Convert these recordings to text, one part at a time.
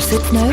7-9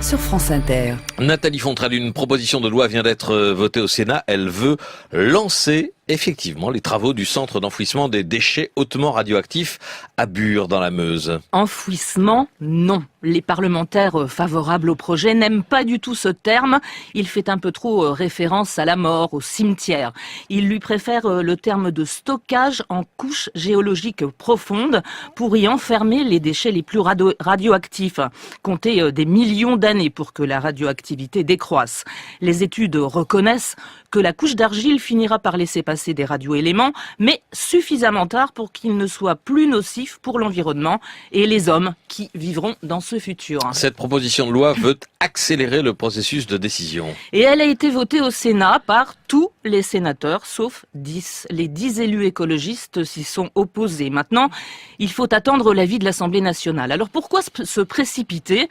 sur France Inter. Nathalie Fontrelle, une proposition de loi vient d'être votée au Sénat. Elle veut lancer effectivement les travaux du centre d'enfouissement des déchets hautement radioactifs à Bure, dans la Meuse. Enfouissement, non. Les parlementaires favorables au projet n'aiment pas du tout ce terme. Il fait un peu trop référence à la mort, au cimetière. Ils lui préfèrent le terme de stockage en couche géologique profonde pour y enfermer les déchets les plus radioactifs. Compter des millions d'années pour que la radioactivité décroisse. Les études reconnaissent que la couche d'argile finira par laisser passer des radioéléments, mais suffisamment tard pour qu'ils ne soient plus nocifs pour l'environnement et les hommes qui vivront dans ce futur. Cette proposition de loi veut accélérer le processus de décision. Et elle a été votée au Sénat par tous les sénateurs, sauf 10. Les 10 élus écologistes s'y sont opposés. Maintenant, il faut attendre l'avis de l'Assemblée nationale. Alors pourquoi se précipiter ?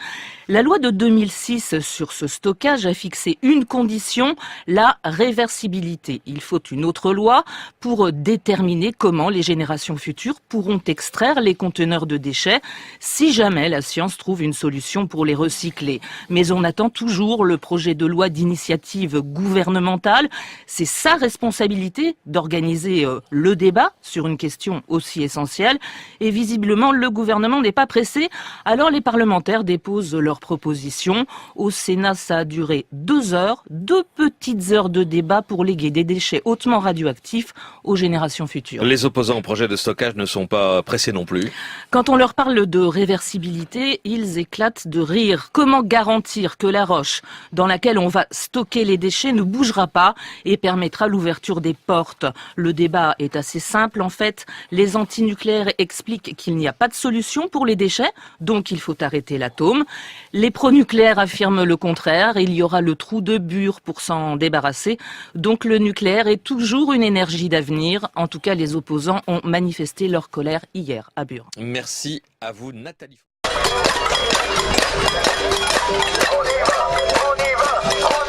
La loi de 2006 sur ce stockage a fixé une condition, la réversibilité. Il faut une autre loi pour déterminer comment les générations futures pourront extraire les conteneurs de déchets si jamais la science trouve une solution pour les recycler. Mais on attend toujours le projet de loi d'initiative gouvernementale. C'est sa responsabilité d'organiser le débat sur une question aussi essentielle. Et visiblement, le gouvernement n'est pas pressé. Alors les parlementaires déposent leurs propositions. Au Sénat, ça a duré 2 heures, 2 petites heures de débat pour léguer des déchets hautement radioactifs aux générations futures. Les opposants au projet de stockage ne sont pas pressés non plus. Quand on leur parle de réversibilité, ils éclatent de rire. Comment garantir que la roche dans laquelle on va stocker les déchets ne bougera pas et permettra l'ouverture des portes? Le débat est assez simple en fait. Les antinucléaires expliquent qu'il n'y a pas de solution pour les déchets, donc il faut arrêter l'atome. Les pronucléaires affirment le contraire. Il y aura le trou de Bure pour s'en débarrasser. Donc le nucléaire est toujours une énergie d'avenir. En tout cas, les opposants ont manifesté leur colère hier à Bure. Merci à vous, Nathalie. On y va, on y va, on y va.